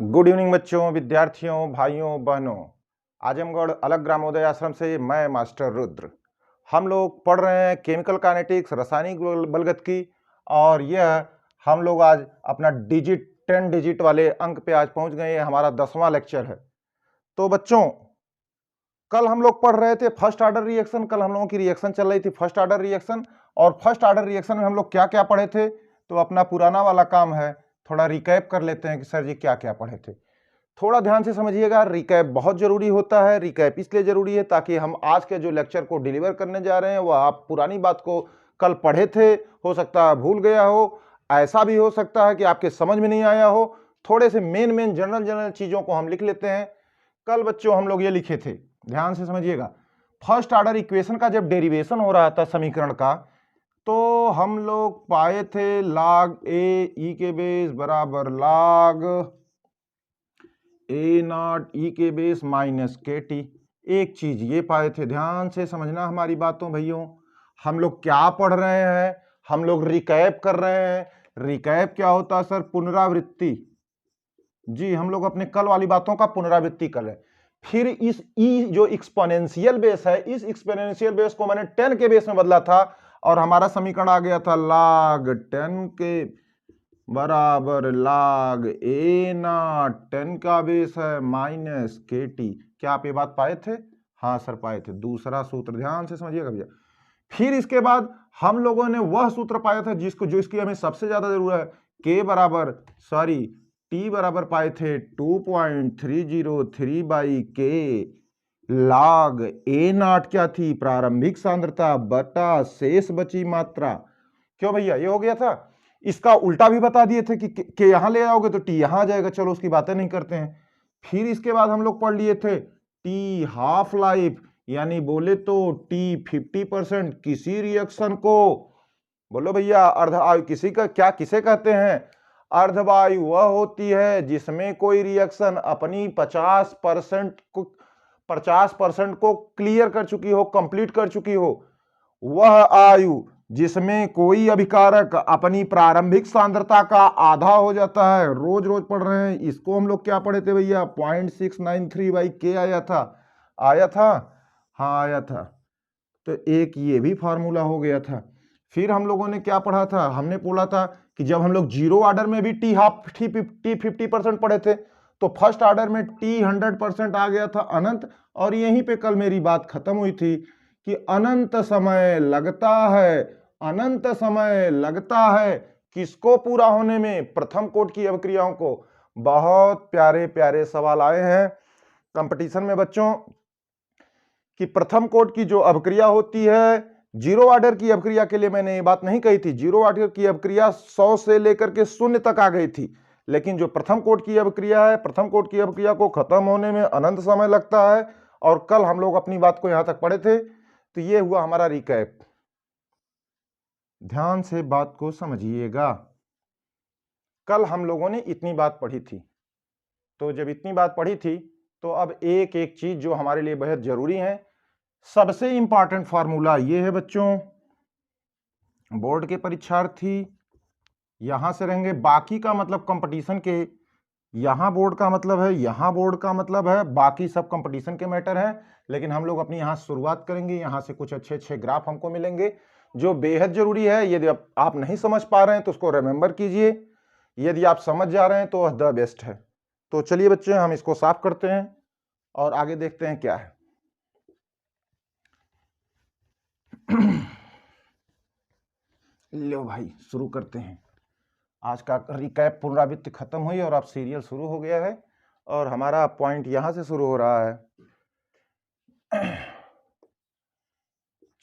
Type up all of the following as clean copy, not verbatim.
Good evening बच्चों, विद्यार्थियों, भाइयों, बहनों। आजमगढ़ अलग ग्रामोदय आश्रम से मैं मास्टर रुद्र। हम लोग पढ़ रहे हैं केमिकल काइनेटिक्स, रासायनिक बलगतिकी, और यह हम लोग आज अपना 10 डिजिट वाले अंक पे आज पहुंच गए हैं। हमारा 10वां लेक्चर है। तो बच्चों, कल हम लोग पढ़ रहे थे फर्स्ट ऑर्डर रिएक्शन। कल हम लोगों की रिएक्शन चल रही थी फर्स्ट ऑर्डर रिएक्शन, और फर्स्ट ऑर्डर रिएक्शन में हम लोग क्या क्या पढ़े थे। तो अपना पुराना वाला काम है, थोड़ा रिकैप कर लेते हैं कि सर जी क्या क्या पढ़े थे। थोड़ा ध्यान से समझिएगा, रिकैप बहुत जरूरी होता है। रिकैप इसलिए जरूरी है ताकि हम आज के जो लेक्चर को डिलीवर करने जा रहे हैं वह आप पुरानी बात को कल पढ़े थे, हो सकता है भूल गया हो, ऐसा भी हो सकता है कि आपके समझ में नहीं आया हो। थोड़े से मेन जनरल चीजों को हम लिख लेते हैं। कल बच्चों हम लोग ये लिखे थे, ध्यान से समझिएगा। फर्स्ट ऑर्डर इक्वेशन का जब डेरिवेशन हो रहा था समीकरण का, तो हम लोग पाए थे log a e के बेस बराबर log a नॉट e के बेस माइनस के टी। एक चीज ये पाए थे, ध्यान से समझना हमारी बातों भैयों। हम लोग क्या पढ़ रहे हैं? हम लोग रिकैप कर रहे हैं। रिकैप क्या होता है सर? पुनरावृत्ति। जी, हम लोग अपने कल वाली बातों का पुनरावृत्ति कर रहे हैं। फिर इस ई जो एक्सपोनेंशियल बेस है, इस एक्सपोनेंशियल बेस को मैंने 10 के बेस में बदला था, और हमारा समीकरण आ गया था log 10 के बराबर log a नॉट 10 का बेस है माइनस के टी। क्या आप ये बात पाए थे? हाँ सर पाए थे। दूसरा सूत्र ध्यान से समझिएगा भैया। फिर इसके बाद हम लोगों ने वह सूत्र पाया था जो इसकी हमें सबसे ज्यादा जरूरत है। के बराबर टी बराबर पाए थे 2.303 बाई के log a नॉट क्या थी? प्रारंभिक सांद्रता बटा शेष बची मात्रा। क्यों भैया, ये हो गया था। इसका उल्टा भी बता दिए थे कि यहां ले आओगे तो टी यहां आ जाएगा। चलो उसकी बातें नहीं करते हैं। फिर इसके बाद हम लोग पढ़ लिए थे टी हाफ लाइफ, यानी बोले तो टी 50% किसी रिएक्शन को। बोलो भैया, अर्धवायु किसी का क्या किसे कहते हैं? अर्धवायु वह होती है जिसमें कोई रिएक्शन अपनी 50% को क्लियर कर चुकी हो, कंप्लीट कर चुकी हो। वह आयु जिसमें कोई अभिकारक अपनी प्रारंभिक सांद्रता का आधा हो जाता है। रोज रोज पढ़ रहे हैं इसको। हम लोग क्या पढ़े थे भैया? 0.693 बाई के आया था। आया था? हाँ आया था। तो एक ये भी फार्मूला हो गया था। फिर हम लोगों ने क्या पढ़ा था? हमने बोला था कि जब हम लोग जीरो ऑर्डर में भी टी 50% पढ़े थे, तो फर्स्ट ऑर्डर में टी 100% आ गया था अनंत। और यहीं पे कल मेरी बात खत्म हुई थी कि अनंत समय लगता है, अनंत समय लगता है किसको पूरा होने में? प्रथम कोट की अभिक्रियाओं को। बहुत प्यारे प्यारे सवाल आए हैं कंपटीशन में बच्चों, कि प्रथम कोट की जो अभिक्रिया होती है, जीरो ऑर्डर की अभिक्रिया के लिए मैंने ये बात नहीं कही थी। जीरो ऑर्डर की अभिक्रिया 100 से लेकर के 0 तक आ गई थी, लेकिन जो प्रथम कोट की अभिक्रिया है, प्रथम कोट की अभिक्रिया को खत्म होने में अनंत समय लगता है। और कल हम लोग अपनी बात को यहां तक पढ़े थे। तो ये हुआ हमारा रिकैप। ध्यान से बात को समझिएगा। कल हम लोगों ने इतनी बात पढ़ी थी। तो जब इतनी बात पढ़ी थी, तो अब एक एक चीज जो हमारे लिए बेहद जरूरी है। सबसे इंपॉर्टेंट फार्मूला ये है बच्चों, बोर्ड के परीक्षार्थी यहां से रहेंगे। बाकी का मतलब कंपटीशन के, यहां बोर्ड का मतलब है, यहां बोर्ड का मतलब है, बाकी सब कंपटीशन के मैटर है। लेकिन हम लोग अपनी यहां शुरुआत करेंगे। यहां से कुछ अच्छे अच्छे ग्राफ हमको मिलेंगे जो बेहद जरूरी है। यदि आप नहीं समझ पा रहे हैं तो उसको रिमेंबर कीजिए, यदि आप समझ जा रहे हैं तो वह द बेस्ट है। तो चलिए बच्चे, हम इसको साफ करते हैं और आगे देखते हैं क्या है। लो भाई, शुरू करते हैं। आज का रिकैप पुनरावृत्ति खत्म हुई और अब सीरियल शुरू हो गया है, और हमारा पॉइंट यहां से शुरू हो रहा है।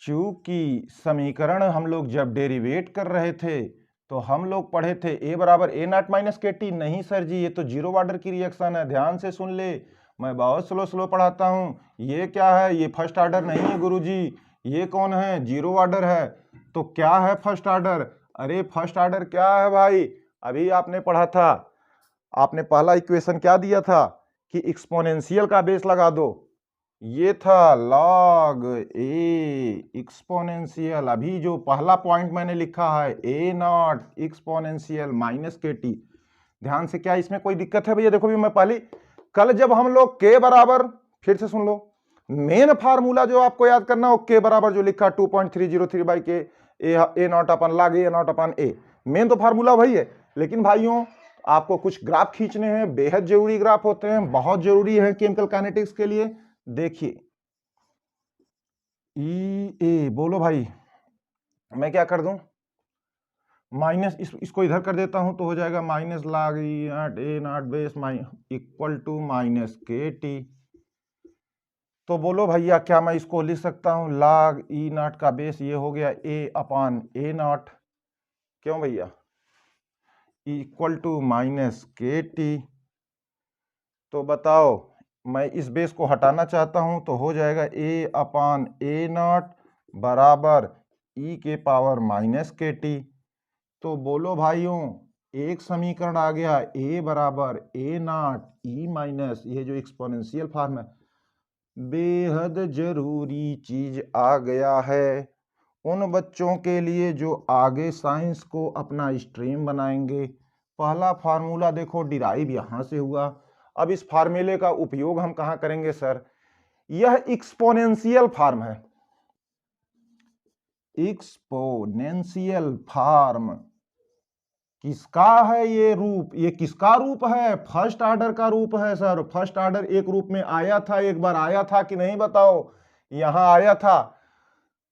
चूंकि समीकरण हम लोग जब डेरिवेट कर रहे थे तो हम लोग पढ़े थे ए बराबर ए नॉट माइनस के टी। नहीं सर जी, ये तो जीरो ऑर्डर की रिएक्शन है। ध्यान से सुन ले, मैं बहुत स्लो पढ़ाता हूं। ये क्या है? ये फर्स्ट ऑर्डर नहीं है गुरुजी। ये कौन है? जीरो ऑर्डर है। तो क्या है फर्स्ट ऑर्डर? अरे फर्स्ट ऑर्डर क्या है भाई? अभी आपने पढ़ा था, आपने पहला इक्वेशन क्या दिया था कि एक्सपोनेंशियल का बेस लगा दो। ये था log a एक्सपोनेंशियल। अभी जो पहला पॉइंट मैंने लिखा है ए not exponential minus k T, ध्यान से, क्या इसमें कोई दिक्कत है भैया? देखो भी मैं पहले कल जब हम लोग के बराबर, फिर से सुन लो, मेन फार्मूला जो आपको याद करना हो, के बराबर जो लिखा 2.303 बाई के ए नॉट अपन लाग ए नॉट अपन ए, मेन तो फार्मूला वही है। लेकिन भाइयों आपको कुछ ग्राफ खींचने हैं, बेहद जरूरी ग्राफ होते हैं, बहुत जरूरी है केमिकल काइनेटिक्स के लिए। देखिए ई ए, बोलो भाई, मैं क्या कर दूं, माइनस इसको इधर कर देता हूं तो हो जाएगा minus log e naught A naught base equal to minus k t. तो बोलो भैया क्या मैं इसको लिख सकता हूं, लाग ई नॉट का बेस ये हो गया ए अपान ए नॉट, क्यों भैया, equal to minus k t. तो बताओ मैं इस बेस को हटाना चाहता हूं तो हो जाएगा ए अपान ए नॉट बराबर ई के पावर माइनस के टी। तो बोलो भाइयों एक समीकरण आ गया, ए बराबर ए नॉट ई माइनस, ये जो एक्सपोनेंशियल फॉर्म है, बेहद जरूरी चीज आ गया है उन बच्चों के लिए जो आगे साइंस को अपना स्ट्रीम बनाएंगे। पहला फार्मूला देखो डिराइव यहां से हुआ। अब इस फार्मूले का उपयोग हम कहां करेंगे सर? यह एक्सपोनेंशियल फॉर्म है, एक्सपोनेंशियल फॉर्म किसका है? ये रूप, ये किसका रूप है? फर्स्ट ऑर्डर का रूप है सर। फर्स्ट ऑर्डर एक रूप में आया था, एक बार आया था कि नहीं बताओ? यहां आया था।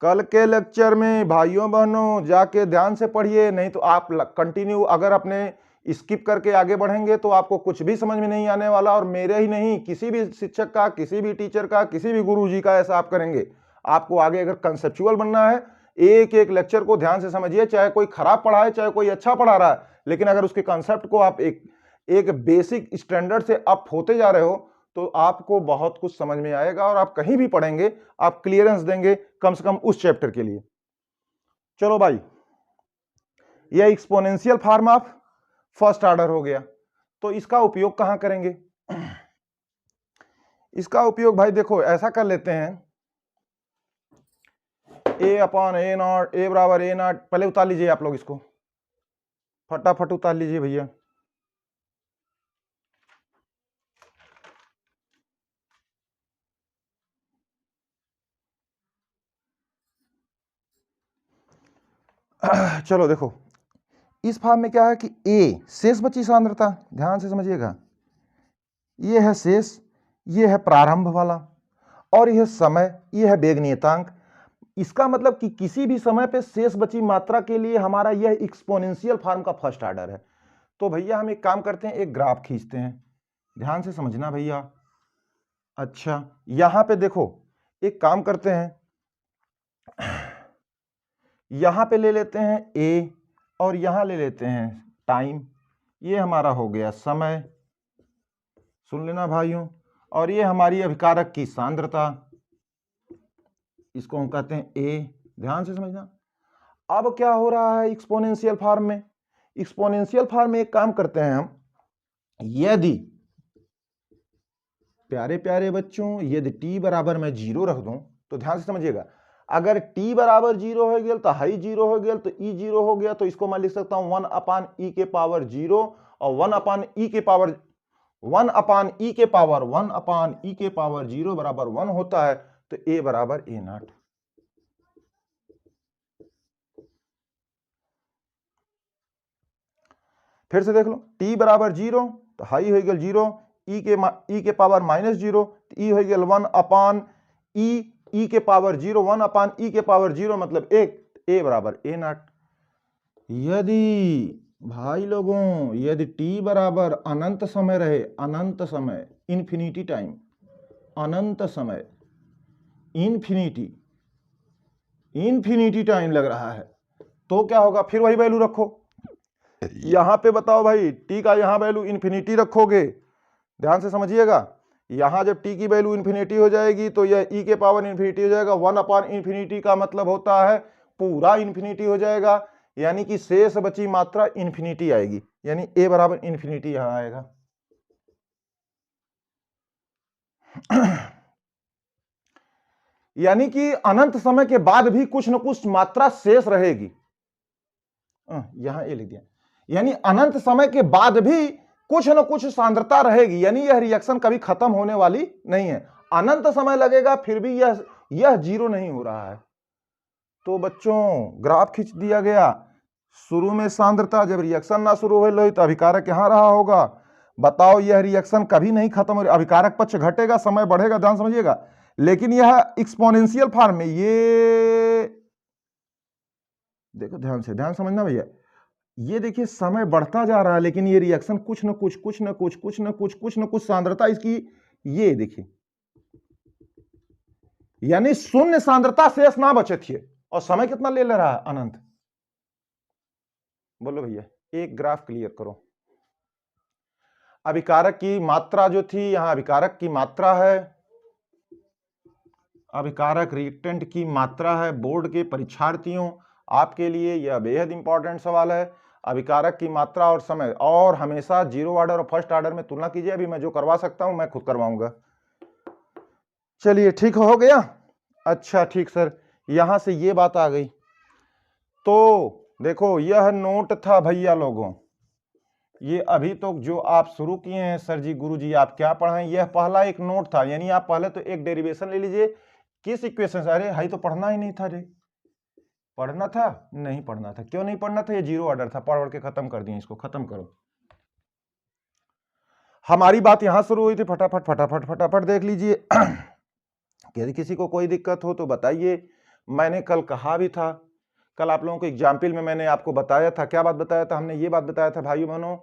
कल के लेक्चर में भाइयों बहनों जाके ध्यान से पढ़िए, नहीं तो आप कंटिन्यू अगर अपने स्किप करके आगे बढ़ेंगे तो आपको कुछ भी समझ में नहीं आने वाला। और मेरे ही नहीं, किसी भी शिक्षक का, किसी भी टीचर का, किसी भी गुरुजी का ऐसा आप करेंगे। आपको आगे अगर कंसेप्चुअल बनना है, एक एक लेक्चर को ध्यान से समझिए, चाहे कोई खराब पढ़ाए चाहे कोई अच्छा पढ़ा रहा है, लेकिन अगर उसके कंसेप्ट को आप एक बेसिक स्टैंडर्ड से अप होते जा रहे हो तो आपको बहुत कुछ समझ में आएगा और आप कहीं भी पढ़ेंगे आप क्लियरेंस देंगे कम से कम उस चैप्टर के लिए। चलो भाई, यह exponential form of first order हो गया। तो इसका उपयोग कहां करेंगे? इसका उपयोग भाई देखो ऐसा कर लेते हैं, ए अपॉन ए नॉट, ए बराबर ए नॉट, पहले उतार लीजिए आप लोग, इसको फटाफट उतार लीजिए भैया। चलो देखो इस फॉर्म में क्या है कि ए शेष बची सांद्रता, ध्यान से समझिएगा, ये है शेष, ये है प्रारंभ वाला, और यह समय, यह है वेग नियतांक। इसका मतलब कि किसी भी समय पे शेष बची मात्रा के लिए हमारा यह एक्सपोनेंशियल फॉर्म का फर्स्ट ऑर्डर है। तो भैया हम एक काम करते हैं, एक ग्राफ खींचते हैं, ध्यान से समझना भैया। अच्छा यहां पे देखो एक काम करते हैं, यहां पे ले लेते हैं ए और यहां ले लेते हैं टाइम, ये हमारा हो गया समय, सुन लेना भाइयों, और ये हमारी अभिकारक की सांद्रता, इसको हम कहते हैं ए, ध्यान से समझना। अब क्या हो रहा है एक्सपोनेंशियल फॉर्म में? एक्सपोनेंशियल फॉर्म में एक काम करते हैं हम, यदि प्यारे प्यारे बच्चों यदि t बराबर मैं 0 रख दूं तो ध्यान से समझिएगा, अगर t बराबर 0 हो गया तो हाई 0 हो गया तो e 0 हो गया, तो इसको मैं लिख सकता हूं 1 अपान e के पावर 0, और 1 अपान e के पावर 0 बराबर 1 होता है, तो a बराबर a नॉट। फिर से देख लो, t बराबर 0 तो हाई हो गया 0, e के पावर -0 तो e हो गया 1 अपान e के पावर 0, 1 अपान e के पावर 0 मतलब 1, a बराबर a नॉट। यदि भाई लोगों यदि t बराबर अनंत समय रहे, अनंत समय, इन्फिनिटी टाइम, अनंत समय, इन्फिनिटी टाइम लग रहा है, तो क्या होगा? फिर वही वैल्यू रखो यहां पे, बताओ भाई t का यहां वैल्यू इन्फिनिटी रखोगे, ध्यान से समझिएगा। यहां जब t की वैल्यू इन्फिनिटी हो जाएगी तो यह e के पावर इन्फिनिटी हो जाएगा, 1 अपान इन्फिनिटी का मतलब होता है पूरा इन्फिनिटी हो जाएगा, यानी कि शेष बची मात्रा इन्फिनिटी आएगी, यानी a बराबर इन्फिनिटी यहां आएगा। यानी कि अनंत समय के बाद भी कुछ न कुछ मात्रा शेष रहेगी, यहां ए लिख दिया, यानी अनंत समय के बाद भी कुछ न कुछ सांद्रता रहेगी, यानी यह रिएक्शन कभी खत्म होने वाली नहीं है। अनंत समय लगेगा फिर भी यह जीरो नहीं हो रहा है। तो बच्चों ग्राफ खींच दिया गया, शुरू में सांद्रता, जब रिएक्शन ना शुरू हो तो अभिकारक यहां रहा होगा। बताओ यह रिएक्शन कभी नहीं खत्म हो, अभिकारक पक्ष घटेगा, समय बढ़ेगा, ध्यान समझिएगा, लेकिन यह एक्सपोनेंशियल फॉर्म में, ये देखो ध्यान से, ध्यान समझना भैया, ये देखिए समय बढ़ता जा रहा है लेकिन ये रिएक्शन कुछ न कुछ सांद्रता इसकी, ये देखिए, यानी शून्य सांद्रता शेष ना बचे थे, और समय कितना ले रहा है, अनंत। बोलो भैया, एक ग्राफ क्लियर करो। अभिकारक की मात्रा जो थी, यहां अभिकारक की मात्रा है, अभिकारक रिएक्टेंट की मात्रा है। बोर्ड के परीक्षार्थियों, आपके लिए यह बेहद इंपॉर्टेंट सवाल है। अभिकारक की मात्रा और समय, और हमेशा जीरो ऑर्डर और फर्स्ट ऑर्डर में तुलना कीजिए। अभी मैं जो करवा सकता हूं मैं खुद करवाऊंगा। चलिए ठीक हो गया। अच्छा ठीक सर, यहां से ये बात आ गई। तो देखो यह नोट था भैया लोगों, ये अभी तो जो आप शुरू किए हैं सर जी, गुरु जी आप क्या पढ़ाएं, यह पहला एक नोट था। यानी आप पहले तो एक डेरिवेशन ले लीजिए, किस इक्वेशन से, अरे हाई तो पढ़ना ही नहीं था रे, पढ़ना था नहीं पढ़ना था, क्यों नहीं पढ़ना था, ये जीरो ऑर्डर था, पढ़ के खत्म कर दिए, इसको खत्म करो। हमारी बात यहां शुरू हुई थी, फटाफट फटाफट फटाफट देख लीजिए। यदि किसी को कोई दिक्कत हो तो बताइए। मैंने कल कहा भी था, कल आप लोगों को एग्जाम्पल में मैंने आपको बताया था, क्या बात बताया था, हमने ये बात बताया था भाइयों बहनों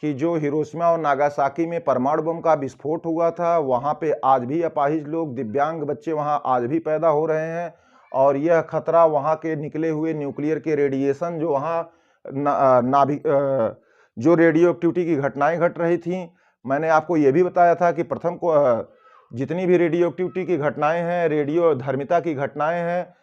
कि जो हिरोशिमा और नागासाकी में परमाणु बम का विस्फोट हुआ था, वहां पे आज भी अपाहिज लोग, दिव्यांग बच्चे वहां आज भी पैदा हो रहे हैं, और यह खतरा वहां के निकले हुए न्यूक्लियर के रेडिएशन, जो वहां जो रेडियो एक्टिविटी की घटनाएं घट रही थी, मैंने आपको यह भी बताया था कि प्रथम को जितनी भी रेडियो एक्टिविटी की घटनाएं हैं, रेडियो धर्मिता की घटनाएं हैं,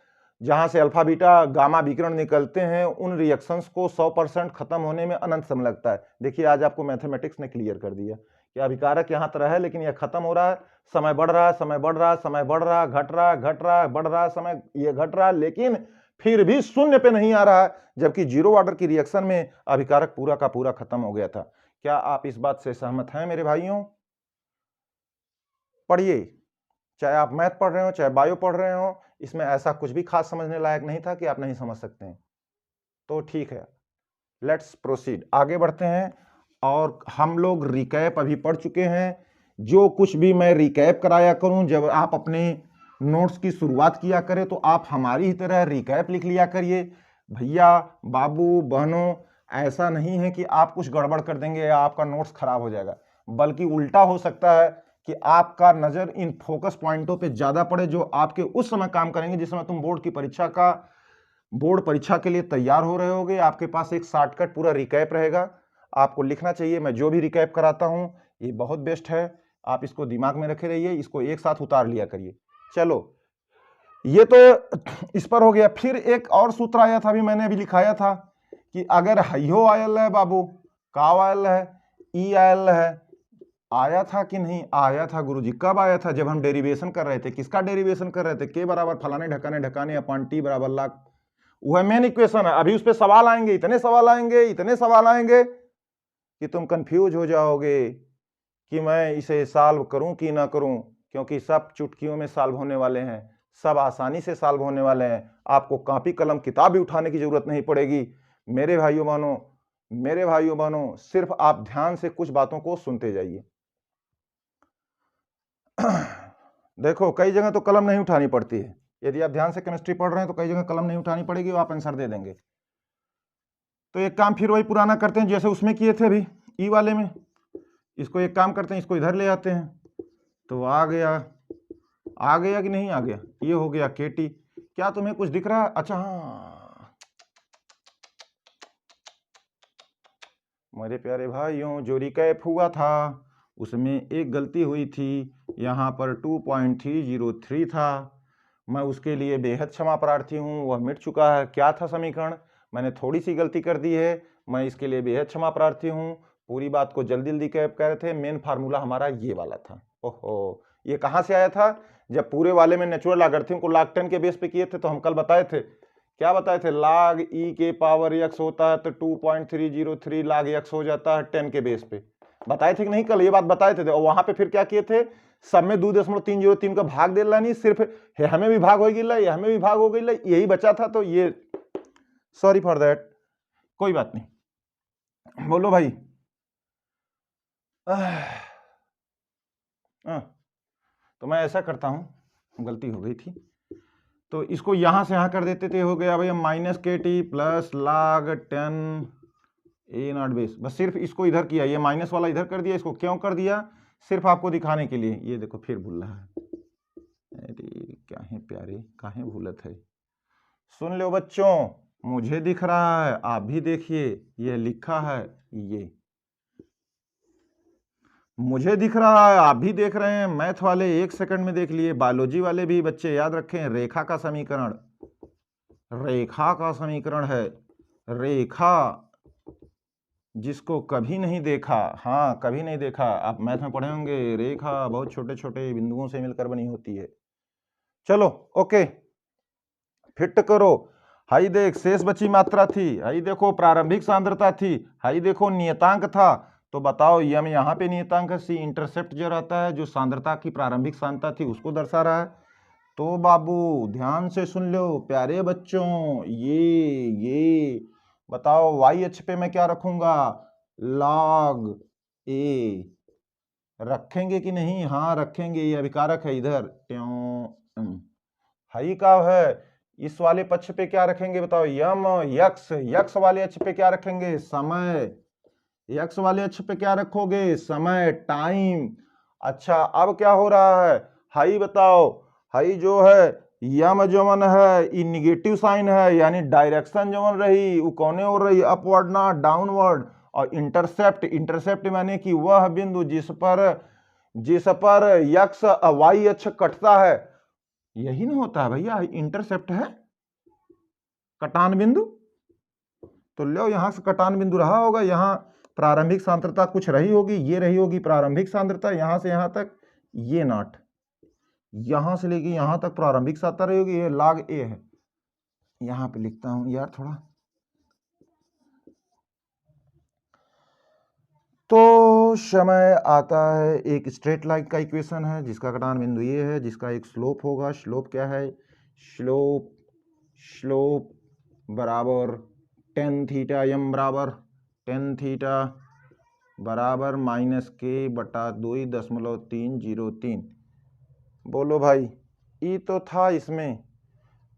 जहां से अल्फा बीटा गामा विकिरण निकलते हैं, उन रिएक्शंस को 100% खत्म होने में अनंत समय लगता है। देखिए आज आपको मैथमेटिक्स ने क्लियर कर दिया कि अभिकारक यहां तरह है लेकिन यह खत्म हो रहा है, समय बढ़ रहा है, समय बढ़ रहा है, समय बढ़ रहा है, घट रहा है, घट रहा है, बढ़ रहा है, समय ये घट रहा है, लेकिन फिर भी शून्य पे नहीं आ रहा है, जबकि जीरो ऑर्डर की रिएक्शन में अभिकारक पूरा का पूरा खत्म हो गया था। क्या आप इस बात से सहमत हैं मेरे भाइयों? पढ़िए, चाहे आप मैथ पढ़ रहे हो चाहे बायो पढ़ रहे हो, इसमें ऐसा कुछ भी खास समझने लायक नहीं था कि आप नहीं समझ सकते हैं। तो ठीक है, लेट्स प्रोसीड, आगे बढ़ते हैं। और हम लोग रिकैप अभी पढ़ चुके हैं। जो कुछ भी मैं रिकैप कराया करूं, जब आप अपने नोट्स की शुरुआत किया करें तो आप हमारी ही तरह रिकैप लिख लिया करिए। भैया बाबू बहनों, ऐसा नहीं है कि आप कुछ गड़बड़ कर देंगे या आपका नोट्स खराब हो जाएगा, बल्कि उल्टा हो सकता है कि आपका नजर इन फोकस पॉइंटों पे ज्यादा पड़े, जो आपके उस समय काम करेंगे जिस समय तुम बोर्ड परीक्षा के लिए तैयार हो रहे होगे। आपके पास एक शॉर्टकट पूरा रिकैप रहेगा, आपको लिखना चाहिए। मैं जो भी रिकैप कराता हूं ये बहुत बेस्ट है, आप इसको दिमाग में रखे रहिए, इसको एक साथ उतार लिया करिए। चलो ये तो इस पर हो गया। फिर एक और सूत्र आया था, अभी मैंने अभी लिखाया था कि अगर हाइयो आयल है बाबू, काव आयल है, ई आयल है, आया था कि नहीं आया था गुरुजी? कब आया था? जब हम डेरिवेशन कर रहे थे। किसका डेरिवेशन कर रहे थे? के बराबर फलाने ढकाने ढकाने अपॉन टी बराबर लाख, वह मेन इक्वेशन है। अभी उस पर सवाल आएंगे, इतने सवाल आएंगे कि तुम कंफ्यूज हो जाओगे कि मैं इसे सॉल्व करूं कि ना करूं, क्योंकि सब चुटकियों में सॉल्व होने वाले हैं, सब आसानी से सॉल्व होने वाले हैं। आपको कॉपी कलम किताब भी उठाने की जरूरत नहीं पड़ेगी मेरे भाइयों बहनों, सिर्फ आप ध्यान से कुछ बातों को सुनते जाइए। देखो कई जगह तो कलम नहीं उठानी पड़ती है, यदि आप ध्यान से केमिस्ट्री पढ़ रहे हैं तो कई जगह कलम नहीं उठानी पड़ेगी, वो आप आंसर दे देंगे। तो एक काम फिर वही पुराना करते हैं जैसे उसमें किए थे अभी ई वाले में। इसको एक काम करते हैं, इसको इधर ले आते हैं, तो आ गया कि नहीं आ गया? ये हो गया केटी। क्या तुम्हें कुछ दिख रहा है? अच्छा हाँ मेरे प्यारे भाइयों, जो रिकैप हुआ था उसमें एक गलती हुई थी, यहाँ पर 2.303 था। मैं उसके लिए बेहद क्षमा प्रार्थी हूँ, वह मिट चुका है। क्या था समीकरण? मैंने थोड़ी सी गलती कर दी है, मैं इसके लिए बेहद क्षमा प्रार्थी हूँ। पूरी बात को जल्दी जल्दी कैप कर रहे थे। मेन फार्मूला हमारा ये वाला था। ओहो, ये कहाँ से आया था? जब पूरे वाले में नेचुरल लॉगरिथम को log 10 के बेस पे किए थे, तो हम कल बताए थे क्या बताए थे, log e के पावर x होता है तो 2.303 log x हो जाता है 10 के बेस पे, बताए थे कि नहीं कल, ये बात बताए थे। और वहां पे फिर क्या किए थे, सब में 2.303 का भाग दे रहा, नहीं सिर्फ हमें भी भाग हो गई, हमें भी भाग हो गई, यही बचा था। तो ये सॉरी फॉर दैट, कोई बात नहीं। बोलो भाई। तो मैं ऐसा करता हूं, गलती हो गई थी, तो इसको यहां से यहां कर देते थे, हो गया भैया minus k T plus log 10 ए नॉट बेस। बस सिर्फ इसको इधर किया, ये माइनस वाला इधर कर दिया। इसको क्यों कर दिया, सिर्फ आपको दिखाने के लिए। ये देखो फिर भूल रहा है, अरे क्या है प्यारे, काहे भूलत है। सुन लो बच्चों, मुझे दिख रहा है, आप भी देखिए, ये लिखा है, ये मुझे दिख रहा है, आप भी देख रहे हैं। मैथ वाले 1 सेकंड में देख लिए, बायोलॉजी वाले भी बच्चे याद रखें, रेखा का समीकरण, रेखा का समीकरण है, रेखा जिसको कभी नहीं देखा, हाँ कभी नहीं देखा, आप मैथ में पढ़े होंगे, रेखा बहुत छोटे छोटे बिंदुओं से मिलकर बनी होती है। चलो ओके, फिट करो। हाई देख, शेष बची मात्रा थी, हाई देखो प्रारंभिक सांद्रता थी, हाई देखो नियतांक था। तो बताओ यम यहाँ पे नियतांक है, सी इंटरसेप्ट जो रहता है, जो सांद्रता की प्रारंभिक सांद्रता थी उसको दर्शा रहा है। तो बाबू ध्यान से सुन लो प्यारे बच्चों, ये बताओ वाई अक्ष पे मैं क्या रखूंगा, log a रखेंगे कि नहीं, हाँ रखेंगे, ये अभिकारक है इधर, त्यों हाई का है। इस वाले पक्ष पे क्या रखेंगे बताओ, यम यक्स, यक्स वाले अक्ष पे क्या रखेंगे, समय, यक्स वाले अक्ष पे क्या रखोगे, समय, टाइम। अच्छा अब क्या हो रहा है, हाई बताओ, हाई जो है यम जवन है ये निगेटिव साइन है, यानी डायरेक्शन जवन रही वो कौने हो रही, अपवर्ड ना डाउनवर्ड। और इंटरसेप्ट, इंटरसेप्ट माने कि वह बिंदु जिस पर यक्स वाई अक्ष कटता है, यही ना होता है भैया, इंटरसेप्ट है कटान बिंदु। तो लो यहां से कटान बिंदु रहा होगा, यहां प्रारंभिक सांद्रता कुछ रही होगी, ये रही होगी प्रारंभिक सांद्रता, यहां से यहां तक ये नॉट, यहां से लेके यहां तक प्रारंभिक सांद्रता रही होगी, ये log a है। यहां पे लिखता हूं यार थोड़ा, तो समय आता है, एक स्ट्रेट लाइन का इक्वेशन है जिसका कटान बिंदु ये है, जिसका एक स्लोप होगा। स्लोप क्या है, स्लोप बराबर tan थीटा, यम बराबर tan थीटा बराबर माइनस के बटा 2.303। बोलो भाई, ई तो था इसमें।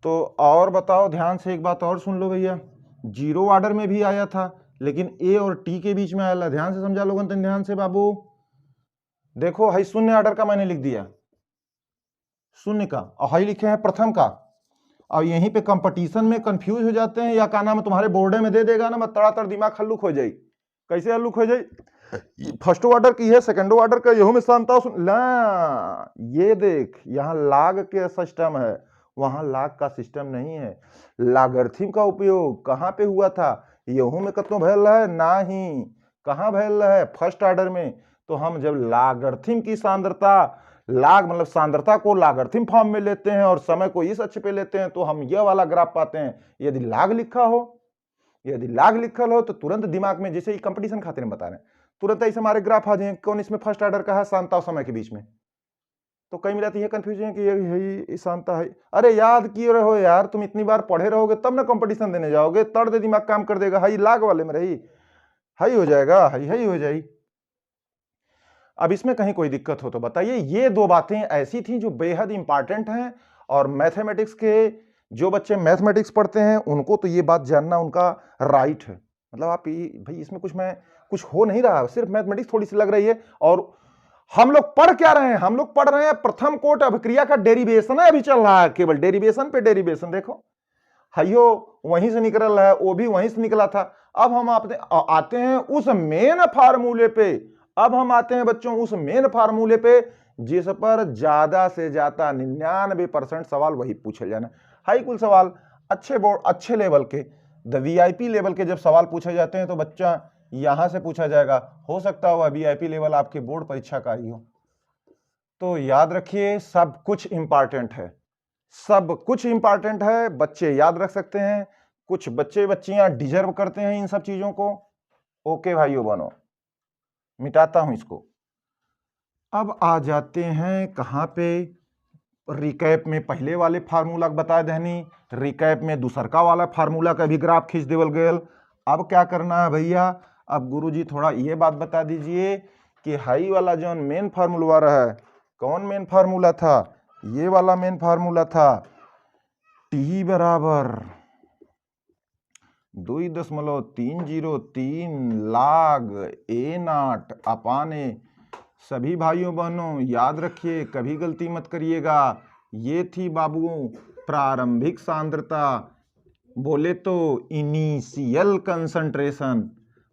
तो और बताओ, ध्यान से एक बात और सुन लो भैया, जीरो ऑर्डर में भी आया था, लेकिन ए और टी के बीच में आया। ध्यान से समझा लोगन, तुम ध्यान से बाबू देखो, हाई शून्य ऑर्डर का मैंने लिख दिया, शून्य का, और हाई लिखे हैं प्रथम का। और यहीं पे कंपटीशन में कंफ्यूज हो जाते हैं, या क्या नाम है तुम्हारे बोर्डे में दे देगा ना, मैं तड़ातड़ दिमाग हल्लुक हो जाए। कैसे हल्लुक हो जाए, फर्स्ट ऑर्डर की है, सेकंड ऑर्डर का, यहू में शांता ला, ये देख यहाँ लाग के सिस्टम है, वहां लाग का सिस्टम नहीं है। लागर्थिम का उपयोग कहाँ पे हुआ था, यहू में कतो भैल है नहीं, कहाँ भैल है, फर्स्ट ऑर्डर में। तो हम जब लागर्थिम की सांद्रता, लाग मतलब सांद्रता को लागर्थिम फॉर्म में लेते हैं और समय को इस अक्ष पे लेते हैं, तो हम यह वाला ग्राफ पाते हैं। यदि लाग लिखा हो, यदि लाग लिखल हो, तो तुरंत दिमाग में, जैसे कंपटीशन खाते में बता रहे हैं, तुरंत ऐसे हमारे ग्राफ आ जाए, कौन इसमें फर्स्ट ऑर्डर का है, शांता और समय के बीच में। तो कई मिलाती है कंफ्यूजन कि ये शांता है। अरे याद किए रहो यार, तुम इतनी बार पढ़े रहोगे तब ना कंपटीशन देने जाओगे, तड़ दे दिमाग काम कर देगा। हाई लाग वाले में रही, हाई हो जाएगा, हाई हो जाएगी। अब इसमें कहीं कोई दिक्कत हो तो बताइए। ये दो बातें ऐसी थी जो बेहद इंपॉर्टेंट हैं, और मैथमेटिक्स के जो बच्चे मैथमेटिक्स पढ़ते हैं उनको तो ये बात जानना उनका राइट है। मतलब आप भाई इसमें कुछ हो नहीं रहा, सिर्फ मैथमेटिक्स थोड़ी सी लग रही है। और हम लोग पढ़ क्या रहे हैं, हम लोग पढ़ रहे हैं प्रथम कोट अभिक्रिया का डेरिवेशन है, अभी चल रहा है, केवल डेरिवेशन पे डेरिवेशन। देखो हाइयो वहीं से निकल रहा है, वो भी वहीं से निकला था। अब हम आते हैं उस मेन फार्मूले पे, अब हम आते हैं बच्चों उस मेन फार्मूले पे जिस पर ज्यादा से ज्यादा 99% सवाल वही पूछे जाना। हाई कुल सवाल अच्छे बोर्ड, अच्छे लेवल के, वीआईपी लेवल के जब सवाल पूछे जाते हैं तो बच्चा यहां से पूछा जाएगा, हो सकता है वह वीआईपी लेवल आपके बोर्ड परीक्षा का ही हो। तो याद रखिए सब कुछ इंपॉर्टेंट है, सब कुछ इंपॉर्टेंट है, बच्चे याद रख सकते हैं, कुछ बच्चे बच्चियां डिजर्व करते हैं इन सब चीजों को। ओके भाइयों बहनों, मिटाता हूं इसको। अब आ जाते हैं कहां पे, रिकैप में पहले वाले फार्मूला बता देनी, रिकैप में दूसरका वाला फार्मूला का भी ग्राफ खींच देवल गेल। अब क्या करना है भैया, अब गुरुजी थोड़ा ये बात बता दीजिए कि हाई वाला जो मेन फार्मूला रहा है, कौन मेन फार्मूला था, ये वाला मेन फार्मूला था, टी बराबर 2.303 लाग ए नाट अपाने। सभी भाइयों बहनों याद रखिए, कभी गलती मत करिएगा, ये थी बाबू प्रारंभिक सांद्रता, बोले तो इनिशियल कंसंट्रेशन।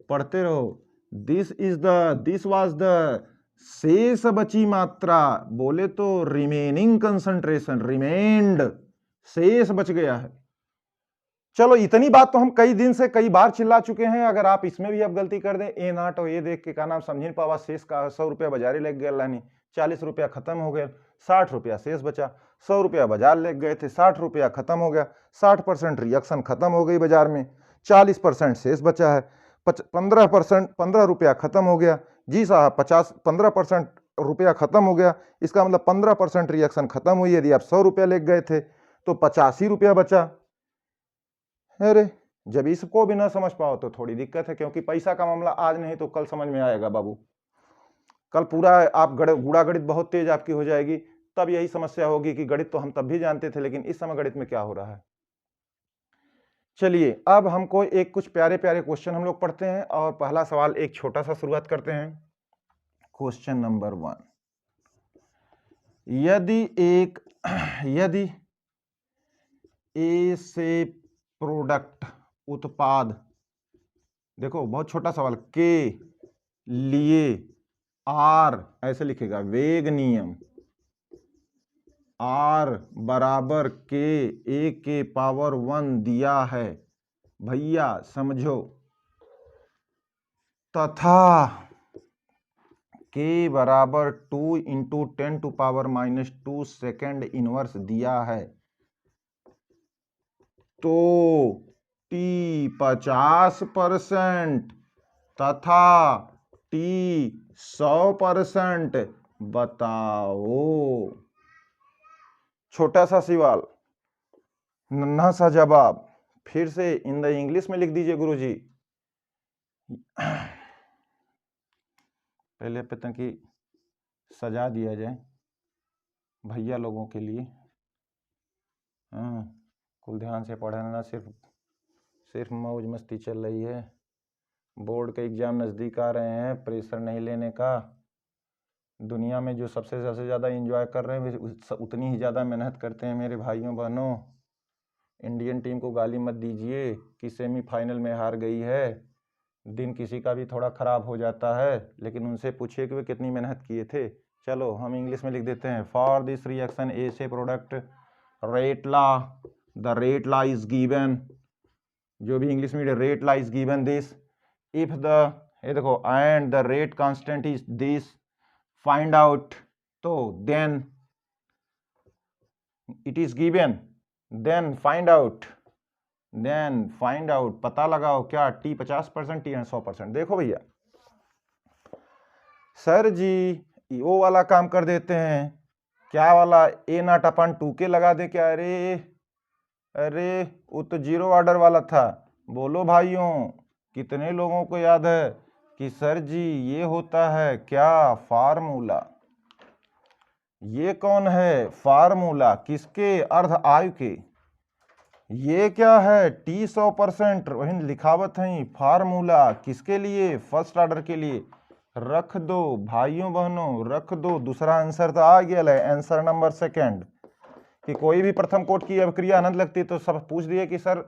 पढ़ते रहो, दिस वाज द शेष बची मात्रा, बोले तो रिमेनिंग कंसंट्रेशन, रिमेंड, शेष बच गया है। चलो इतनी बात तो हम कई दिन से कई बार चिल्ला चुके हैं, अगर आप इसमें भी अब गलती कर दें, ए नाट और ये देख के का नाम समझ नहीं पावा, शेष का 100 रुपया बाजारे लग गया, लानी 40 रुपया खत्म हो गया, 60 रुपया शेष बचा, 100 रुपया बाजार लग गए थे, 60 रुपया खत्म हो गया, 60% रिएक्शन खत्म हो गई बाजार में, 40% शेष बचा है, 15 रुपया खत्म हो गया, जी साहब 15% रुपया खत्म हो गया, इसका मतलब 15% रिएक्शन खत्म हुई, यदि आप 100 रुपया ले गए थे तो 85 रुपया बचा। अरे जब इसको भी ना समझ पाओ तो थोड़ी दिक्कत है, क्योंकि पैसा का मामला आज नहीं तो कल समझ में आएगा बाबू, कल पूरा आप गुड़ा गणित बहुत तेज आपकी हो जाएगी, तब यही समस्या होगी कि गणित तो हम तब भी जानते थे, लेकिन इस समय गणित में क्या हो रहा है। चलिए अब हमको एक कुछ प्यारे प्यारे क्वेश्चन हम लोग पढ़ते हैं, और पहला सवाल एक छोटा सा शुरुआत करते हैं। क्वेश्चन नंबर 1, यदि ए से प्रोडक्ट उत्पाद, देखो बहुत छोटा सवाल, के लिए आर ऐसे लिखेगा, वेग नियम आर बराबर के ए के पावर 1 दिया है भैया, समझो, तथा के बराबर 2 × 10⁻² सेकेंड इनवर्स दिया है, तो टी 50% तथा टी 100% बताओ। छोटा सा सवाल, नन्हा सा जवाब, फिर से इन द इंग्लिश में लिख दीजिए गुरुजी। पहले पे कि सजा दिया जाए भैया लोगों के लिए, कुल ध्यान से पढ़ना, सिर्फ मौज मस्ती चल रही है, बोर्ड के एग्जाम नज़दीक आ रहे हैं, प्रेशर नहीं लेने का। दुनिया में जो सबसे ज़्यादा एंजॉय कर रहे हैं उतनी ही ज़्यादा मेहनत करते हैं मेरे भाइयों बहनों। इंडियन टीम को गाली मत दीजिए कि सेमीफाइनल में हार गई है, दिन किसी का भी थोड़ा ख़राब हो जाता है, लेकिन उनसे पूछिए कि वे कितनी मेहनत किए थे। चलो हम इंग्लिश में लिख देते हैं, फॉर दिस रिएक्शन ए से product rate law, the rate law is given, जो भी इंग्लिश में rate law is given this, if the, ये देखो, and the rate constant is this, find out, तो then it is given, then find out, पता लगाओ क्या, T 50%, T 100%। देखो भैया सर जी वो वाला काम कर देते हैं, क्या वाला, ए नाट अपन 2K लगा दे क्या, अरे वो तो जीरो ऑर्डर वाला था। बोलो भाइयों, कितने लोगों को याद है कि सर जी ये होता है क्या, फार्मूला, ये कौन है फार्मूला, किसके, अर्ध आयु के, ये क्या है, टी 100%, वही लिखावत है, फार्मूला किसके लिए, फर्स्ट ऑर्डर के लिए। रख दो भाइयों बहनों, रख दो, दूसरा आंसर तो आ गया है, आंसर नंबर 2 कि कोई भी प्रथम कोट की अभिक्रिया अनंत लगती तो सब पूछ दिए कि सर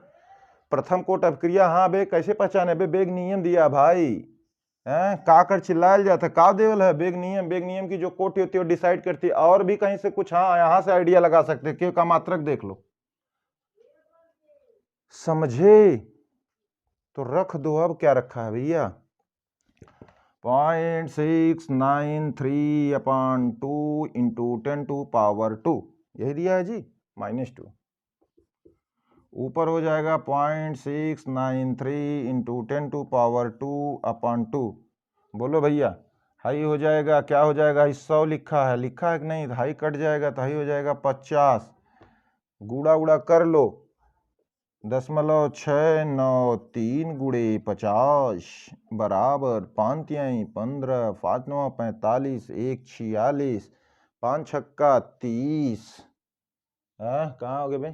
प्रथम कोट अभिक्रिया, हाँ बे कैसे पहचाने बे, बेग नियम दिया भाई, हैं का कर चिल्लाया जाता, का देवल है, बेग नियम की जो कोट होती है वो डिसाइड करती है, और भी कहीं से कुछ, हाँ यहाँ से आइडिया लगा सकते, क्यों का मात्रक देख लो, समझे, तो रख दो। अब क्या रखा है भैया, 0.693/2 × 10⁻², यही दिया है जी, -2 ऊपर हो जाएगा 0.693 इंटू 10⁻²/2। बोलो भैया, हाई हो जाएगा, क्या हो जाएगा? 100 लिखा है कि नहीं? हाई कट जाएगा तो हाई हो जाएगा 50। गुड़ा उड़ा कर लो, 0.693 × 50 बराबर 5 तिहाई 15, 5 9 45, 1 46, 5 छक्का 30। कहाँ हो गए भाई?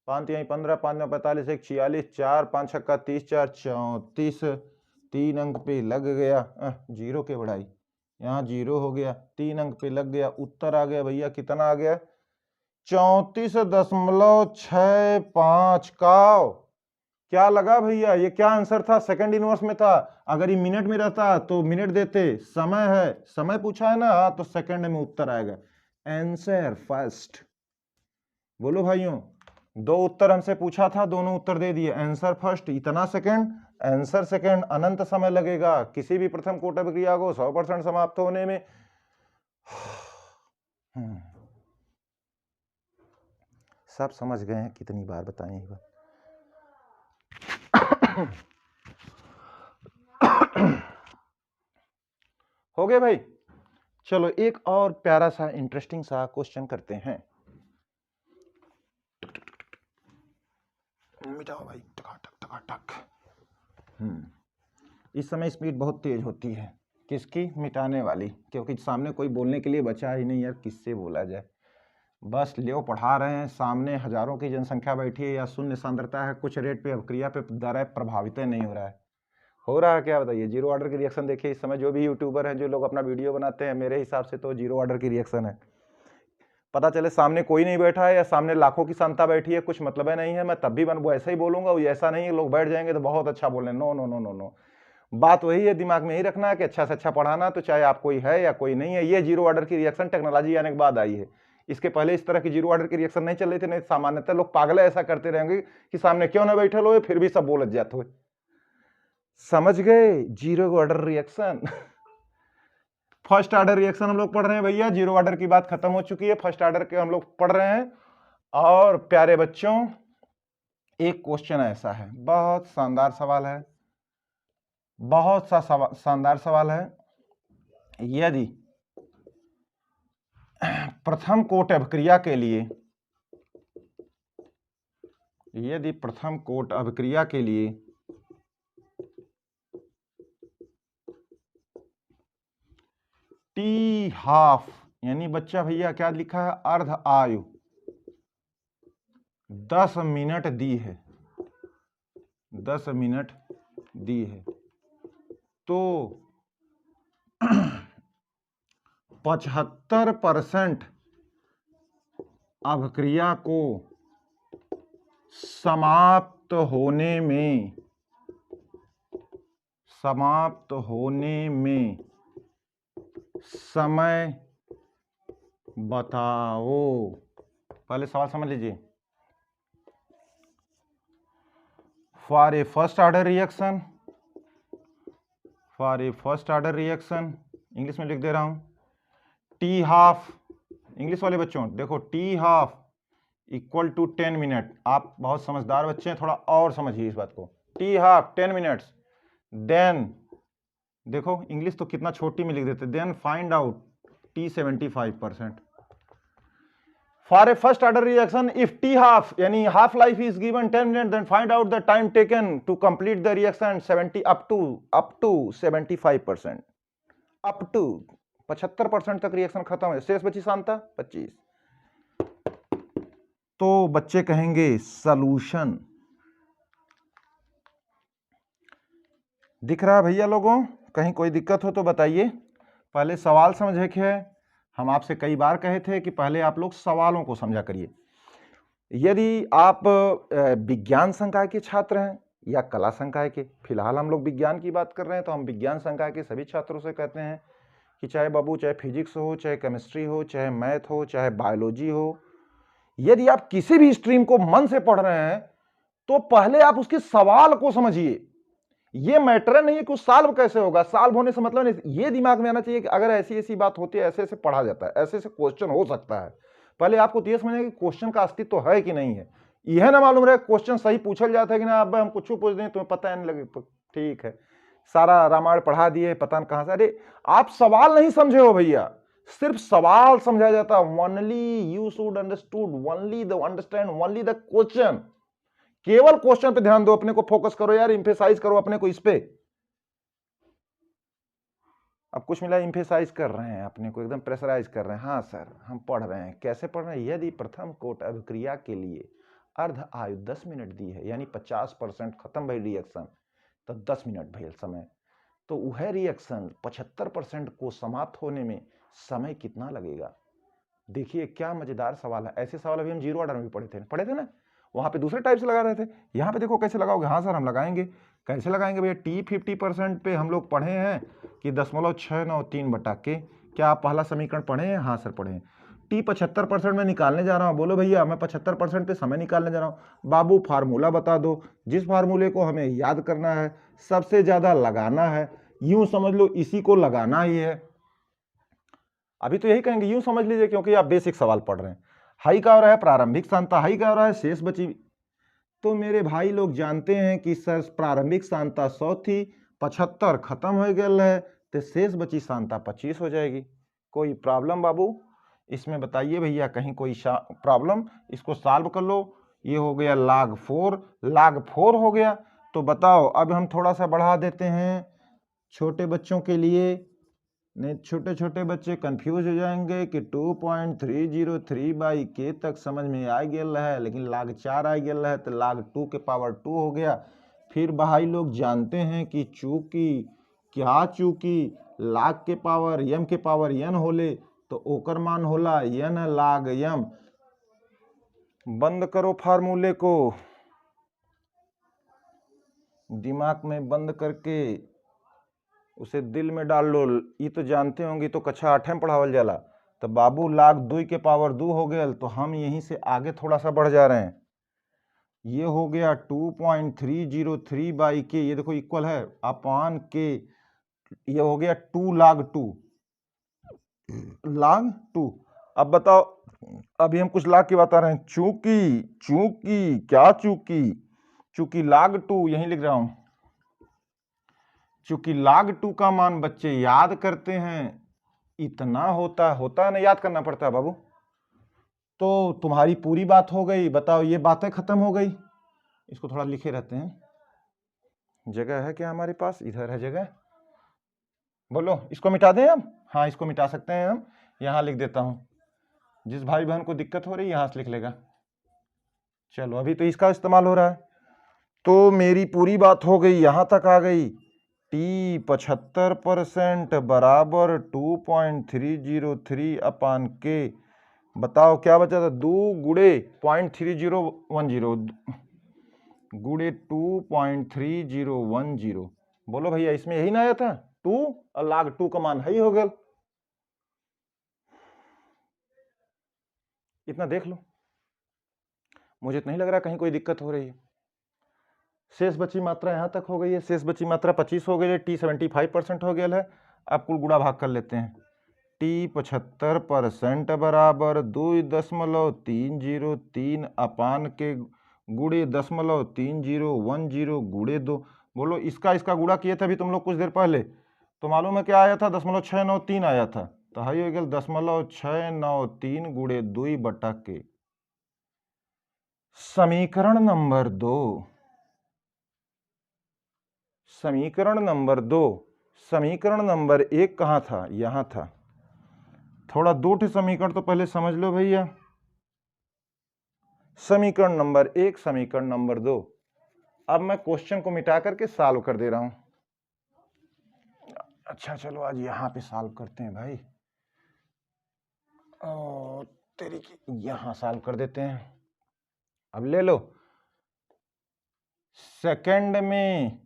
5 तिहाई 15, 5 9 45, 1 46, 4 5 छक्का 30, 4 34, 3 अंक पे लग गया। जीरो के बढ़ाई, यहाँ जीरो हो गया, 3 अंक पे लग गया। उत्तर आ गया भैया, कितना आ गया? 34.65 का। क्या लगा भैया? ये क्या आंसर था? सेकंड इनवर्स में था। अगर ये मिनट में रहता तो मिनट देते। समय है, समय पूछा है ना, तो सेकंड में उत्तर आएगा। Answer first. बोलो भाइयों, 2 उत्तर हमसे पूछा था, दोनों उत्तर दे दिए। आंसर फर्स्ट, इतना सेकंड, आंसर सेकंड। अनंत समय लगेगा किसी भी प्रथम कोट अभिक्रिया को 100% समाप्त होने में। सब समझ गए हैं? कितनी बार बताएं ये बात? हो गए भाई? चलो एक और प्यारा सा इंटरेस्टिंग सा क्वेश्चन करते हैं। मिटाओ भाई, टकाटक टकाटक। इस समय स्पीड बहुत तेज होती है। किसकी? मिटाने वाली, क्योंकि सामने कोई बोलने के लिए बचा ही नहीं यार, किससे बोला जाए। बस लियो पढ़ा रहे हैं, सामने हजारों की जनसंख्या बैठी है या शून्य सांद्रता है, कुछ रेट पे अभिक्रिया पे दर प्रभावित नहीं हो रहा है। हो रहा है क्या बताइए? जीरो ऑर्डर की रिएक्शन देखिए इस समय। जो भी यूट्यूबर हैं, जो लोग अपना वीडियो बनाते हैं, मेरे हिसाब से तो जीरो ऑर्डर की रिएक्शन है। पता चले सामने कोई नहीं बैठा है या सामने लाखों की संख्या बैठी है, कुछ मतलब नहीं है, मैं तब भी वो ऐसा ही बोलूंगा। ऐसा नहीं है लोग बैठ जाएंगे तो बहुत अच्छा बोल रहे हैं। No no no no no, बात वही है, दिमाग में यही रखना है कि अच्छा से अच्छा पढ़ाना, तो चाहे आप कोई है या कोई नहीं है। ये जीरो ऑर्डर की रिएक्शन टेक्नोलॉजी आने के बाद आई है। इसके पहले इस तरह की जीरो ऑर्डर की रिएक्शन नहीं चल रही थी। नहीं, सामान्यतः लोग पागल ऐसा करते रहेंगे कि सामने क्यों ना बैठे लो, फिर भी सब बोलत जाते हो। समझ गए? Zero order reaction. First order reaction हम लोग पढ़ रहे हैं भैया। जीरो ऑर्डर की बात खत्म हो चुकी है, फर्स्ट ऑर्डर के हम लोग पढ़ रहे हैं। और प्यारे बच्चों, एक क्वेश्चन ऐसा है, बहुत शानदार सवाल है, बहुत सा शानदार सवाल है। यदि प्रथम कोट अभिक्रिया के लिए, यदि प्रथम कोट अभिक्रिया के लिए टी हाफ, यानी बच्चा भैया क्या लिखा है? अर्ध आयु 10 मिनट दी है, 10 मिनट दी है, तो 75% अभिक्रिया को समाप्त होने में समय बताओ। पहले सवाल समझ लीजिए। For a first order reaction, English में लिख दे रहा हूं, टी हाफ, इंग्लिश वाले बच्चों देखो, T half equal to 10 minute. आप बहुत समझदार बच्चे हैं, थोड़ा और समझिए इस बात को। टी हाफ 10 मिनट्स, देन देखो इंग्लिश तो कितना छोटी में लिख देते, then find out t 75%। For a first order reaction if t half यानी half life is given 10 minute, then find out the time taken to complete the reaction 70 up to 75%, up to 75% तक reaction खत्म है, शेष बची Santa 25। तो बच्चे कहेंगे solution. दिख रहा है भैया लोगों? कहीं कोई दिक्कत हो तो बताइए। पहले सवाल समझे के है। हम आपसे कई बार कहे थे कि पहले आप लोग सवालों को समझा करिए। यदि आप विज्ञान संकाय के छात्र हैं या कला संकाय के, फिलहाल हम लोग विज्ञान की बात कर रहे हैं, तो हम विज्ञान संकाय के सभी छात्रों से कहते हैं कि चाहे बाबू, चाहे फिजिक्स हो, चाहे केमिस्ट्री हो, चाहे मैथ हो, चाहे बायोलॉजी हो, यदि आप किसी भी स्ट्रीम को मन से पढ़ रहे हैं तो पहले आप उसके सवाल को समझिए। ये मैटर नहीं है कि सॉल्व कैसे होगा, सॉल्व होने से मतलब नहीं, ये दिमाग में आना चाहिए कि अगर ऐसी ऐसी बात होती है, ऐसे ऐसे पढ़ा जाता है, ऐसे ऐसे क्वेश्चन हो सकता है। पहले आपको तो ये समझना कि क्वेश्चन का अस्तित्व है कि नहीं है। यह ना मालूम रहे क्वेश्चन सही पूछल जाता है कि ना, अब हम कुछ पूछ दें तुम्हें पता नहीं लगे, ठीक है, सारा रामायण पढ़ा दिए, पता नहीं कहां से। अरे आप सवाल नहीं समझे हो भैया, सिर्फ सवाल समझा जाता। Only you should understood only the understand only the question. केवल क्वेश्चन पे ध्यान दो, अपने को फोकस करो यार, इंफेसाइज करो अपने को इस पे। अब कुछ मिला, इंफेसाइज कर रहे हैं अपने को, एकदम प्रेशराइज कर रहे हैं। हाँ सर हम पढ़ रहे हैं, कैसे पढ़ रहे हैं? यदि प्रथम कोट अभिक्रिया के लिए अर्ध आयु 10 मिनट दी है, यानी 50% खत्म भाई रिएक्शन, तो 10 मिनट भाई समय, तो वह रिएक्शन 75% को समाप्त होने में समय कितना लगेगा? देखिए क्या मजेदार सवाल है। ऐसे सवाल अभी हम जीरो ऑर्डर में भी पढ़े थे ना, वहां पे दूसरे टाइप से लगा रहे थे। यहाँ पे देखो कैसे लगाओगे। हाँ सर हम लगाएंगे। कैसे लगाएंगे भैया? टी 50% पे हम लोग पढ़े हैं कि 0.693 क्या आप पहला समीकरण पढ़े हैं? हाँ सर पढ़े हैं। टी 75% में निकालने जा रहा हूँ। बोलो भैया मैं 75% पे समय निकालने जा रहा हूँ। बाबू फार्मूला बता दो, जिस फार्मूले को हमें याद करना है, सबसे ज्यादा लगाना है, यूं समझ लो इसी को लगाना ही है। अभी तो यही कहेंगे, यूं समझ लीजिए, क्योंकि आप बेसिक सवाल पढ़ रहे हैं। हाई का हो रहा है प्रारंभिक सांता, हाई का हो रहा है शेष बची। तो मेरे भाई लोग जानते हैं कि सर प्रारंभिक सांता 100 थी, 75 खत्म हो गया है, तो शेष बची सांता 25 हो जाएगी। कोई प्रॉब्लम बाबू इसमें बताइए भैया, कहीं कोई प्रॉब्लम? इसको सॉल्व कर लो। ये हो गया log 4 हो गया। तो बताओ अब हम थोड़ा सा बढ़ा देते हैं छोटे बच्चों के लिए, नहीं छोटे छोटे बच्चे कंफ्यूज हो जाएंगे कि 2.303/k तक समझ में आ गया है, लेकिन log 4 आ गया है, तो log 2 के पावर 2 हो गया। फिर भाई लोग जानते हैं कि चूंकि log के पावर m के पावर n होले, तो ओकर मान होला n log m। बंद करो फार्मूले को, दिमाग में बंद करके उसे दिल में डाल लो। ये तो जानते होंगे, तो कक्षा 8 में पढ़ावल जाला। तो बाबू log 2 के पावर 2 हो गया, तो हम यहीं से आगे थोड़ा सा बढ़ जा रहे हैं। ये हो गया 2.303/k, ये देखो इक्वल है अपान के, ये हो गया 2 log 2। अब बताओ, अभी हम कुछ log की बता रहे हैं। चूंकि log 2 यहीं लिख रहा हूं, चूंकि log 2 का मान बच्चे याद करते हैं इतना होता है ना, याद करना पड़ता है बाबू। तो तुम्हारी पूरी बात हो गई। बताओ ये बातें खत्म हो गई। इसको थोड़ा लिखे रहते हैं, जगह है क्या हमारे पास? इधर है जगह। बोलो इसको मिटा दें हम? हाँ इसको मिटा सकते हैं हम। यहां लिख देता हूं, जिस भाई बहन को दिक्कत हो रही है यहां से लिख लेगा। चलो अभी तो इसका इस्तेमाल हो रहा है। तो मेरी पूरी बात हो गई, यहां तक आ गई। टी 75% बराबर 2.303/k। बताओ क्या बचा था? 2 गुड़े 0.3010 गुड़े 2.3010। बोलो भैया इसमें यही ना आया था 2, और log 2 का मान ही हो गया। इतना देख लो, मुझे तो नहीं लग रहा कहीं कोई दिक्कत हो रही है। शेष बची मात्रा यहां तक हो गई है, शेष बची मात्रा 25 हो गई है, टी 75% हो गया है। अब कुल गुणा भाग कर लेते हैं। टी 75% बराबर 2.303 गुड़े 0.3010 गुड़े 2। बोलो इसका गुणा किए थे अभी तुम लोग कुछ देर पहले, तो मालूम है क्या आया था? 0.693 आया था। तो हाई हो गया 0.693 गुड़े 2/k। समीकरण नंबर 2। समीकरण नंबर 2। समीकरण नंबर 1 कहां था? यहां था। थोड़ा 2 समीकरण तो पहले समझ लो भैया। समीकरण नंबर 1, समीकरण नंबर 2। अब मैं क्वेश्चन को मिटा करके सॉल्व कर दे रहा हूं। अच्छा चलो आज यहां पे सॉल्व करते हैं भाई, और तेरी की यहां सॉल्व कर देते हैं। अब ले लो, सेकंड में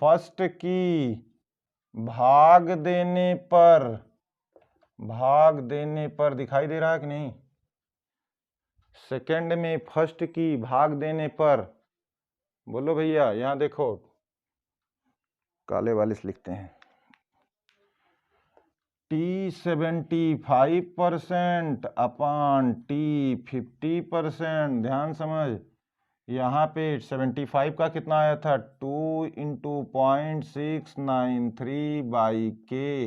फर्स्ट की भाग देने पर दिखाई दे रहा है कि नहीं? सेकंड में फर्स्ट की भाग देने पर, बोलो भैया यहां देखो, काले वाले से लिखते हैं। T 75% upon T 50%। ध्यान समझ, यहाँ पे 75 का कितना आया था, 2 इंटू 0.693 बाई के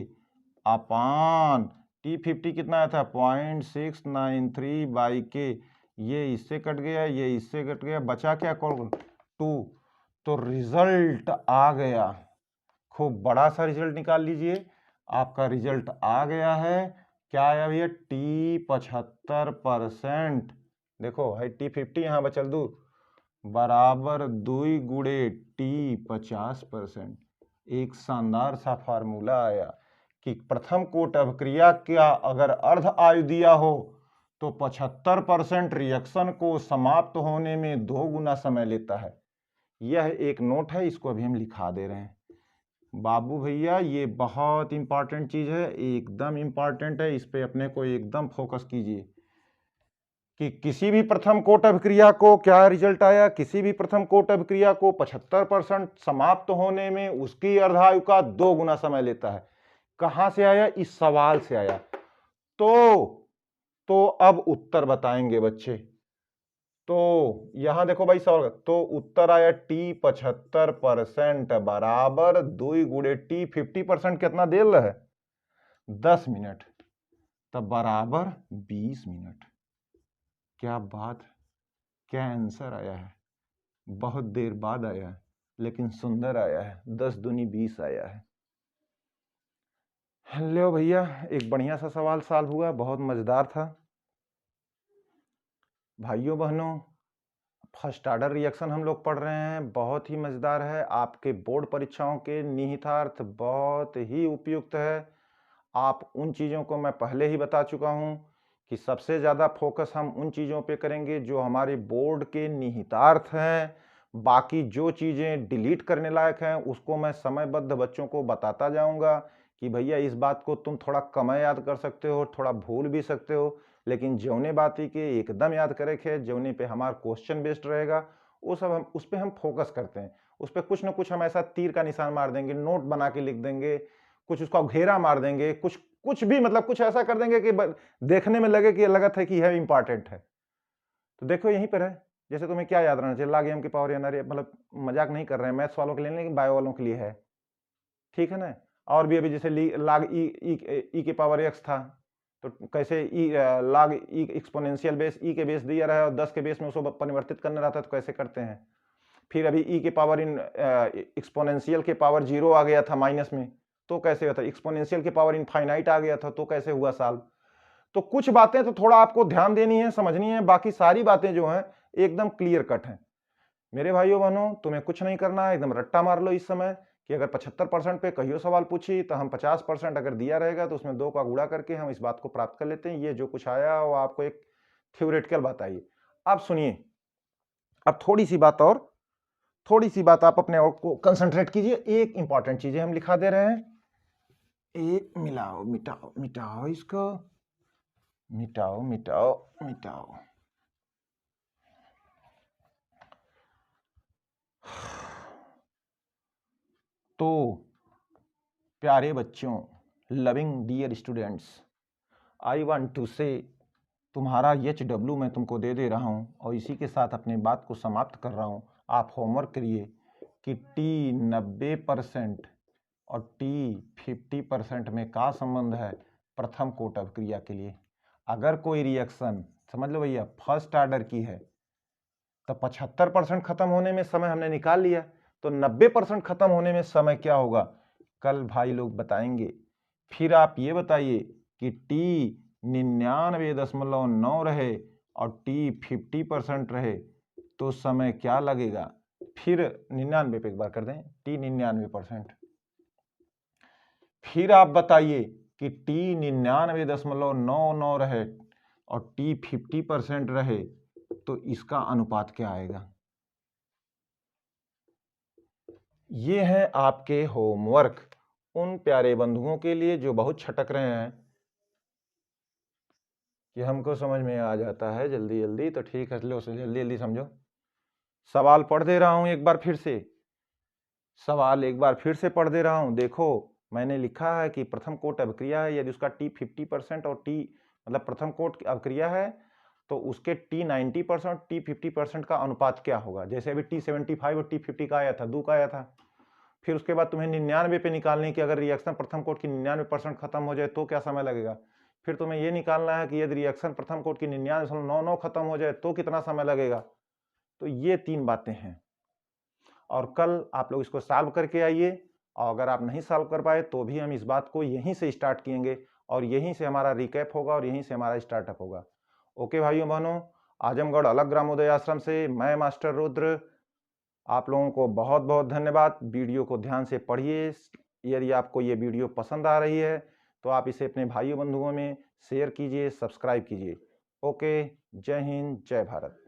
अपॉन टी 50 कितना आया था, 0.693 बाई के। ये इससे कट गया, ये इससे कट गया, बचा क्या, 2। तो रिजल्ट आ गया, खूब बड़ा सा रिजल्ट निकाल लीजिए। आपका रिजल्ट आ गया है, क्या आया भैया, टी 75%। देखो है टी 50 यहाँ बचल दू बराबर 2 गुणे टी 50%। एक शानदार सा फार्मूला आया कि प्रथम कोट अभिक्रिया का अगर अर्ध आयु दिया हो तो 75% रिएक्शन को समाप्त होने में 2 गुना समय लेता है। यह एक नोट है, इसको अभी हम लिखा दे रहे हैं। बाबू भैया ये बहुत इंपॉर्टेंट चीज है, एकदम इंपॉर्टेंट है, इस पे अपने को एकदम फोकस कीजिए कि किसी भी प्रथम कोट अभिक्रिया को क्या रिजल्ट आया, किसी भी प्रथम कोट अभिक्रिया को 75% समाप्त होने में उसकी अर्धायु का 2 गुना समय लेता है। कहां से आया, इस सवाल से आया। तो अब उत्तर बताएंगे बच्चे। तो यहां देखो भाई सवाल, तो उत्तर आया टी 75% बराबर 2 गुणे टी 50% कितना दे रहा है, 10 मिनट, तब बराबर 20 मिनट। क्या बात, क्या आंसर आया है, बहुत देर बाद आया है लेकिन सुंदर आया है, 10 दूनी 20 आया है। लो भैया, एक बढ़िया सा सवाल सॉल्व हुआ, बहुत मजेदार था। भाइयों बहनों, फर्स्ट ऑर्डर रिएक्शन हम लोग पढ़ रहे हैं, बहुत ही मजेदार है, आपके बोर्ड परीक्षाओं के निहितार्थ बहुत ही उपयुक्त है। आप उन चीज़ों को मैं पहले ही बता चुका हूं कि सबसे ज़्यादा फोकस हम उन चीज़ों पे करेंगे जो हमारे बोर्ड के निहितार्थ हैं। बाकी जो चीज़ें डिलीट करने लायक हैं उसको मैं समयबद्ध बच्चों को बताता जाऊंगा कि भैया इस बात को तुम थोड़ा कम याद कर सकते हो, थोड़ा भूल भी सकते हो, लेकिन जौने बात ही के एकदम याद करे खे, जौने पे हमारा क्वेश्चन बेस्ड रहेगा वो सब हम उस पर हम फोकस करते हैं। उस पर कुछ ना कुछ हम ऐसा तीर का निशान मार देंगे, नोट बना के लिख देंगे, कुछ उसका घेरा मार देंगे, कुछ भी मतलब कुछ ऐसा कर देंगे कि देखने में लगे कि लगा था कि यह इंपॉर्टेंट है। तो देखो यहीं पर है, जैसे तुम्हें क्या याद रहना चाहिए, log m की पावर n, मतलब मजाक नहीं कर रहे हैं, मैथ्स वालों के लिए नहीं, बायो वालों के लिए है, ठीक है ना। और भी अभी जैसे log e की पावर x था, तो कैसे log e exponential base e के बेस दिया रहा है और 10 के बेस में उसको परिवर्तित करना रहता है, तो कैसे करते हैं। फिर अभी e के पावर इन एक्सपोनेंशियल के पावर 0 आ गया था माइनस में, तो कैसे होता है, एक्सपोनेंशियल के पावर इनफाइनाइट आ गया था, तो कैसे हुआ सॉल्व। तो कुछ बातें तो थोड़ा आपको ध्यान देनी है, समझनी है, बाकी सारी बातें जो हैं एकदम क्लियर कट हैं। मेरे भाइयों बहनों, तुम्हें कुछ नहीं करना है, एकदम रट्टा मार लो इस समय कि अगर 75% पे कहियो सवाल पूछी तो हम 50% अगर दिया रहेगा तो उसमें 2 का गुणा करके हम इस बात को प्राप्त कर लेते हैं। ये जो कुछ आया वो आपको एक थ्योरेटिकल बात आई। अब सुनिए, अब थोड़ी सी बात आप अपने और को कंसंट्रेट कीजिए। एक इंपॉर्टेंट चीजें हम लिखा दे रहे हैं, एक मिलाओ, मिटाओ मिटाओ इसको, मिटाओ मिटाओ मिटाओ। तो प्यारे बच्चों, loving dear students, I want to say, तुम्हारा HW मैं तुमको दे रहा हूं और इसी के साथ अपनी बात को समाप्त कर रहा हूं। आप होमवर्क करिए कि T 90% और T 50% में का संबंध है प्रथम कोट अभिक्रिया के लिए। अगर कोई रिएक्शन समझ लो भैया फर्स्ट ऑर्डर की है तो 75% खत्म होने में समय हमने निकाल लिया, तो 90% खत्म होने में समय क्या होगा कल भाई लोग बताएंगे। फिर आप ये बताइए कि T 99.9 रहे और T 50% रहे तो समय क्या लगेगा। फिर 99 पे एक बार कर दें, T 99%। फिर आप बताइए कि T 99.99 रहे और T 50% रहे तो इसका अनुपात क्या आएगा। ये है आपके होमवर्क उन प्यारे बंधुओं के लिए जो बहुत छटक रहे हैं कि हमको समझ में आ जाता है जल्दी जल्दी, तो ठीक है, लो जल्दी जल्दी समझो। सवाल पढ़ दे रहा हूं एक बार फिर से, सवाल एक बार फिर से पढ़ दे रहा हूं। देखो मैंने लिखा है कि प्रथम कोट अभिक्रिया है, यदि उसका T 50% और T मतलब प्रथम कोट अभिक्रिया है तो उसके T 90% T 50% का अनुपात क्या होगा। जैसे अभी T 75 और T 50 का आया था, 2 का आया था। फिर उसके बाद तुम्हें 99 पे निकालने की, अगर रिएक्शन प्रथम कोट की 99% खत्म हो जाए तो क्या समय लगेगा। फिर तुम्हें ये निकालना है कि यदि रिएक्शन प्रथम कोट की 99.99 खत्म हो जाए तो कितना समय लगेगा। तो ये 3 बातें हैं और कल आप लोग इसको सॉल्व करके आइए, और अगर आप नहीं सॉल्व कर पाए तो भी हम इस बात को यहीं से स्टार्ट किएंगे और यहीं से हमारा रिकैप होगा और यहीं से हमारा स्टार्टअप होगा। ओके भाइयों बहनों, आजमगढ़ अलग ग्रामोदय आश्रम से मैं मास्टर रुद्र, आप लोगों को बहुत बहुत धन्यवाद। वीडियो को ध्यान से पढ़िए। यदि आपको ये वीडियो पसंद आ रही है तो आप इसे अपने भाइयों बंधुओं में शेयर कीजिए, सब्सक्राइब कीजिए। ओके, जय हिंद, जय भारत।